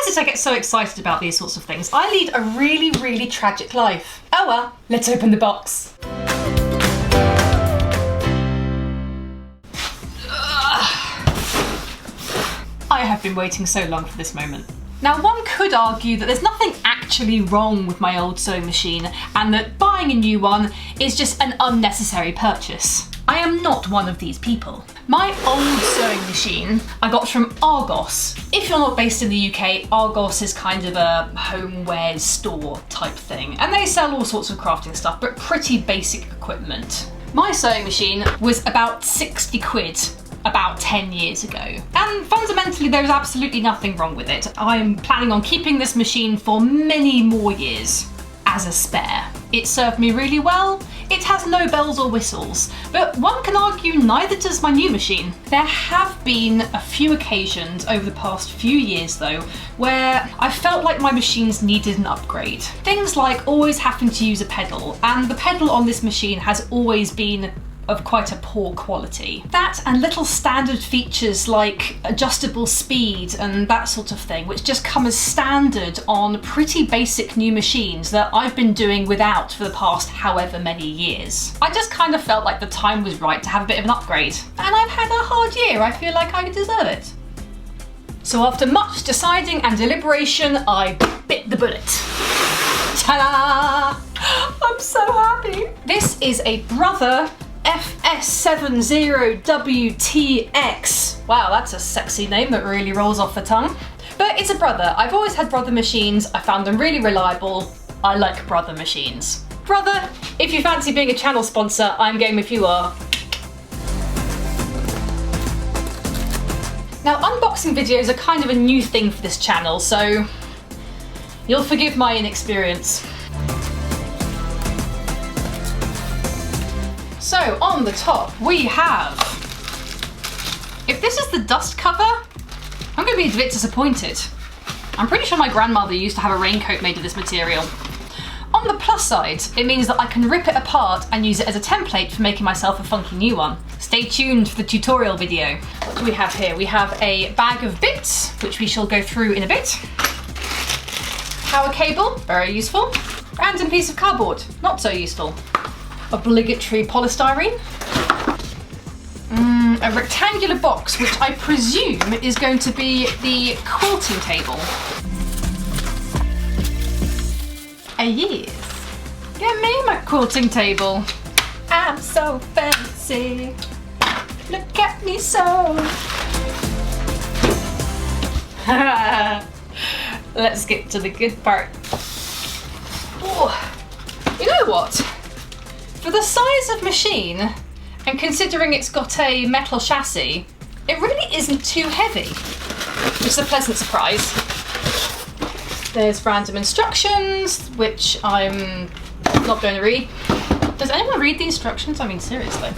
did I get so excited about these sorts of things? I lead a really, really tragic life. Oh well, let's open the box. I have been waiting so long for this moment. Now, one could argue that there's nothing actually wrong with my old sewing machine and that buying a new one is just an unnecessary purchase. I am not one of these people. My old sewing machine I got from Argos. If you're not based in the UK, Argos is kind of a homewares store type thing, and they sell all sorts of crafting stuff, but pretty basic equipment. My sewing machine was about 60 quid about 10 years ago. And fundamentally, there's absolutely nothing wrong with it. I'm planning on keeping this machine for many more years as a spare. It served me really well. It has no bells or whistles, but one can argue neither does my new machine. There have been a few occasions over the past few years though, where I felt like my machines needed an upgrade. Things like always having to use a pedal, and the pedal on this machine has always been of quite a poor quality. That and little standard features like adjustable speed and that sort of thing, which just come as standard on pretty basic new machines that I've been doing without for the past however many years. I just kind of felt like the time was right to have a bit of an upgrade. And I've had a hard year, I feel like I deserve it. So after much deciding and deliberation, I bit the bullet. Ta-da! I'm so happy. This is a Brother CS7000x. Wow, that's a sexy name that really rolls off the tongue. But it's a Brother. I've always had Brother machines. I found them really reliable. I like Brother machines. Brother, if you fancy being a channel sponsor, I'm game if you are. Now, unboxing videos are kind of a new thing for this channel, so you'll forgive my inexperience. So on the top we have, if this is the dust cover, I'm going to be a bit disappointed. I'm pretty sure my grandmother used to have a raincoat made of this material. On the plus side, it means that I can rip it apart and use it as a template for making myself a funky new one. Stay tuned for the tutorial video. What do we have here? We have a bag of bits, which we shall go through in a bit. Power cable, very useful. Random piece of cardboard, not so useful. Obligatory polystyrene. A rectangular box, which I presume is going to be the quilting table. Yes. Get me my quilting table. I'm so fancy. Look at me so. Let's get to the good part. Oh, you know what? For the size of machine, and considering it's got a metal chassis, it really isn't too heavy, which is a pleasant surprise. There's random instructions, which I'm not going to read. Does anyone read the instructions? I mean, seriously.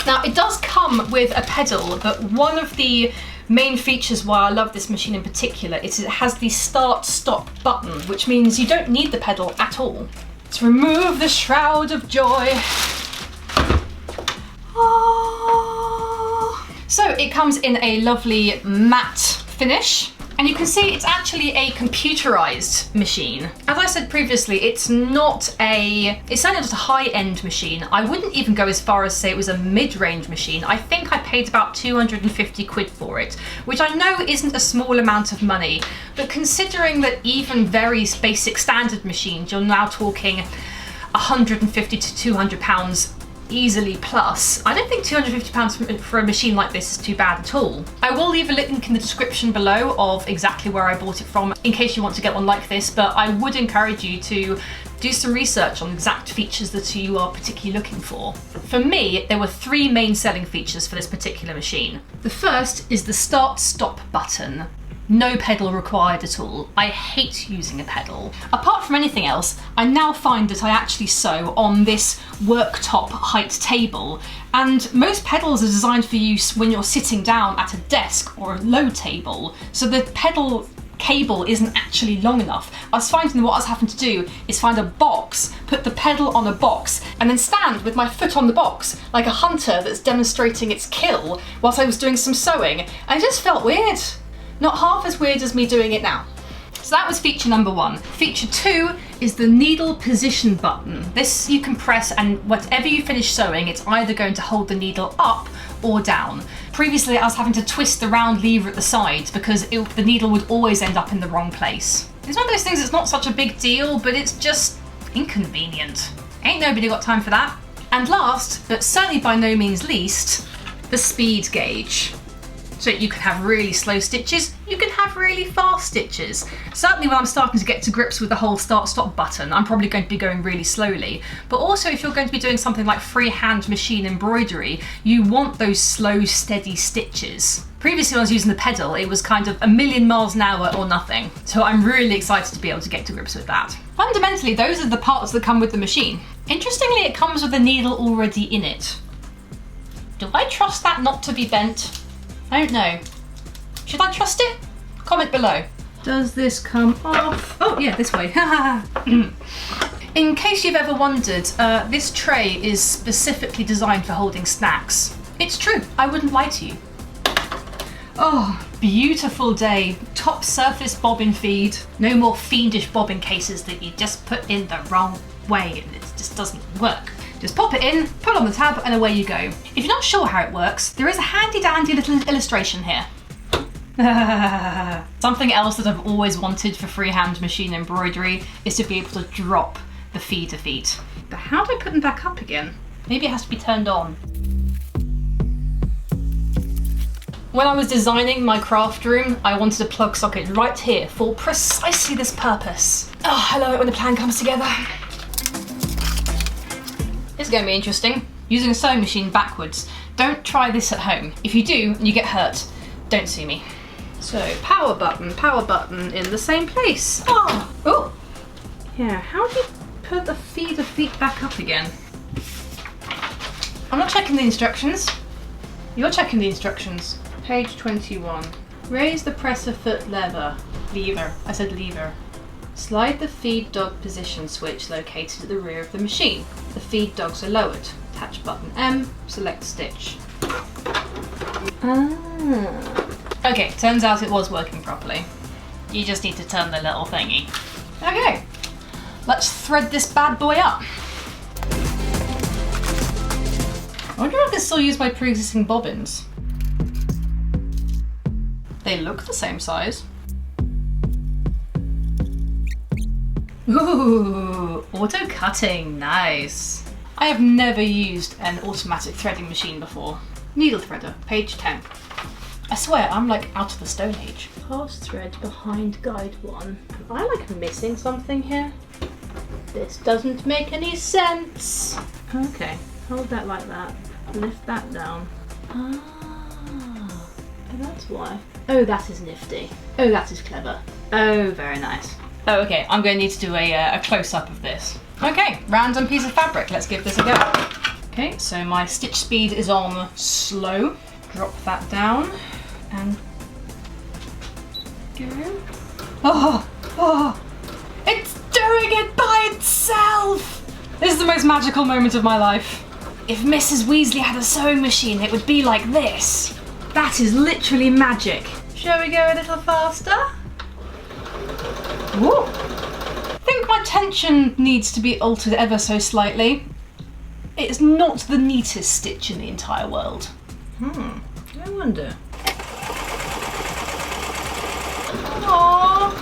Now, it does come with a pedal, but one of the main features why I love this machine in particular is it has the start-stop button, which means you don't need the pedal at all. Let's remove the shroud of joy. Oh. So it comes in a lovely matte finish, and you can see it's actually a computerized machine. As I said previously, it's certainly not a high-end machine. I wouldn't even go as far as say it was a mid-range machine. I think I paid about 250 quid for it, which I know isn't a small amount of money, but considering that even very basic standard machines, you're now talking 150 to 200 pounds easily plus. I don't think £250 for a machine like this is too bad at all. I will leave a link in the description below of exactly where I bought it from in case you want to get one like this, but I would encourage you to do some research on exact features that you are particularly looking for. For me, there were three main selling features for this particular machine. The first is the start-stop button. No pedal required at all. I hate using a pedal. Apart from anything else, I now find that I actually sew on this worktop height table, and most pedals are designed for use when you're sitting down at a desk or a low table, so the pedal cable isn't actually long enough. I was finding what I was having to do is find a box, put the pedal on a box, and then stand with my foot on the box like a hunter that's demonstrating its kill whilst I was doing some sewing, and it just felt weird. Not half as weird as me doing it now. So that was feature number 1. Feature 2 is the needle position button. This you can press, and whatever you finish sewing, it's either going to hold the needle up or down. Previously I was having to twist the round lever at the sides because the needle would always end up in the wrong place. It's one of those things that's not such a big deal, but it's just inconvenient. Ain't nobody got time for that. And last, but certainly by no means least, the speed gauge. So you can have really slow stitches, you can have really fast stitches. Certainly when I'm starting to get to grips with the whole start-stop button, I'm probably going to be going really slowly. But also if you're going to be doing something like freehand machine embroidery, you want those slow, steady stitches. Previously when I was using the pedal, it was kind of a million miles an hour or nothing. So I'm really excited to be able to get to grips with that. Fundamentally, those are the parts that come with the machine. Interestingly, it comes with a needle already in it. Do I trust that not to be bent? I don't know. Should I trust it? Comment below. Does this come off? Oh yeah, this way. In case you've ever wondered, this tray is specifically designed for holding snacks. It's true, I wouldn't lie to you. Oh, beautiful day. Top surface bobbin feed. No more fiendish bobbin cases that you just put in the wrong way and it just doesn't work. Just pop it in, pull on the tab, and away you go. If you're not sure how it works, there is a handy dandy little illustration here. Something else that I've always wanted for freehand machine embroidery is to be able to drop the feeder feet. But how do I put them back up again? Maybe it has to be turned on. When I was designing my craft room, I wanted a plug socket right here for precisely this purpose. Oh, I love it when the plan comes together. This is going to be interesting. Using a sewing machine backwards. Don't try this at home. If you do and you get hurt, don't sue me. So power button in the same place. Oh! Yeah, how do you put the feeder feet back up again? I'm not checking the instructions. You're checking the instructions. Page 21. Raise the presser foot lever. Lever. I said lever. Slide the feed dog position switch located at the rear of the machine. The feed dogs are lowered. Attach button M, select stitch. Okay, turns out it was working properly. You just need to turn the little thingy. Okay, let's thread this bad boy up. I wonder if I can still use my pre-existing bobbins. They look the same size. Ooh, auto cutting, nice. I have never used an automatic threading machine before. Needle threader, page 10. I swear, I'm like out of the Stone Age. Pass thread behind guide 1. Am I like missing something here? This doesn't make any sense. Okay, hold that like that. Lift that down. Ah, that's why. Oh, that is nifty. Oh, that is clever. Oh, very nice. Oh, okay, I'm going to need to do a close-up of this. Okay, random piece of fabric. Let's give this a go. Okay, so my stitch speed is on slow. Drop that down and go. Oh, it's doing it by itself! This is the most magical moment of my life. If Mrs. Weasley had a sewing machine, it would be like this. That is literally magic. Shall we go a little faster? Whoa. I think my tension needs to be altered ever so slightly. It's not the neatest stitch in the entire world. I wonder. Aww,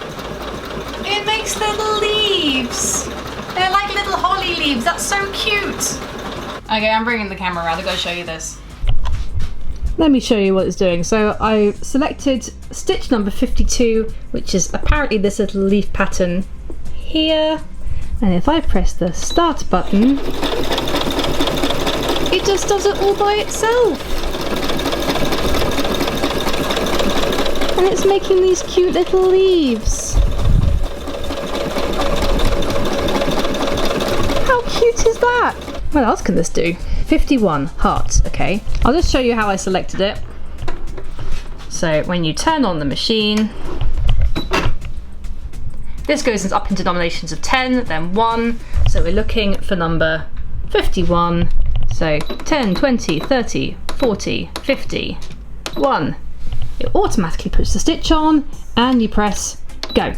it makes little leaves. They're like little holly leaves, that's so cute. Okay, I'm bringing the camera around, I've got to show you this. Let me show you what it's doing. So I selected stitch number 52, which is apparently this little leaf pattern here. And if I press the start button, it just does it all by itself. And it's making these cute little leaves. How cute is that? What else can this do? 51 hearts, okay. I'll just show you how I selected it. So when you turn on the machine, this goes up in denominations of 10, then 1. So we're looking for number 51. So 10, 20, 30, 40, 50, 1. It automatically puts the stitch on and you press go.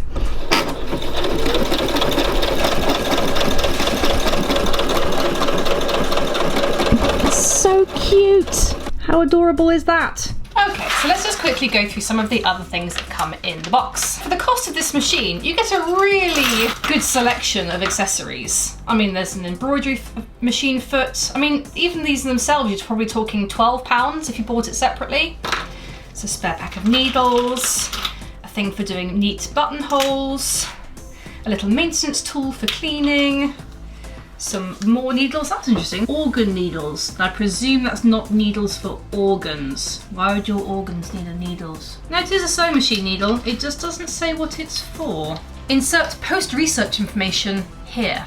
so cute. How adorable is that? Okay, so let's just quickly go through some of the other things that come in the box. For the cost of this machine, you get a really good selection of accessories. I mean, there's an embroidery machine foot. I mean, even these themselves, you're probably talking £12 if you bought it separately. It's a spare pack of needles, a thing for doing neat buttonholes, a little maintenance tool for cleaning, some more needles. That's interesting. Organ needles. I presume that's not needles for organs. Why would your organs need needles? No, it is a sewing machine needle. It just doesn't say what it's for. Insert post-research information here.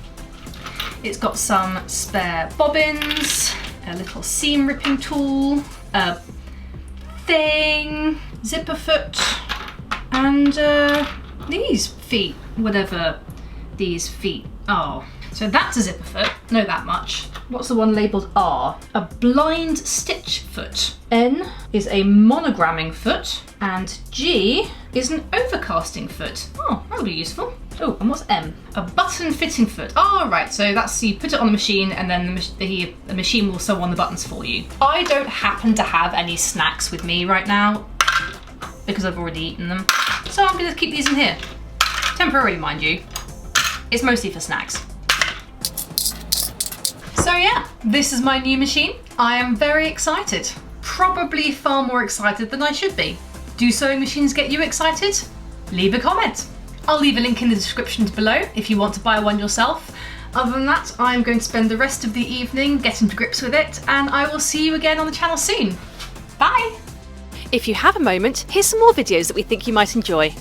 It's got some spare bobbins, a little seam ripping tool, a thing, zipper foot, and these feet, whatever these feet are. So that's a zipper foot, know that much. What's the one labelled R? A blind stitch foot. N is a monogramming foot, and G is an overcasting foot. Oh, that'll be useful. Oh, and what's M? A button fitting foot. Oh, right, so that's, you put it on the machine and then the machine will sew on the buttons for you. I don't happen to have any snacks with me right now because I've already eaten them. So I'm gonna keep these in here. Temporarily, mind you. It's mostly for snacks. So yeah, this is my new machine. I am very excited. Probably far more excited than I should be. Do sewing machines get you excited? Leave a comment. I'll leave a link in the description below if you want to buy one yourself. Other than that, I'm going to spend the rest of the evening getting to grips with it, and I will see you again on the channel soon. Bye! If you have a moment, here's some more videos that we think you might enjoy.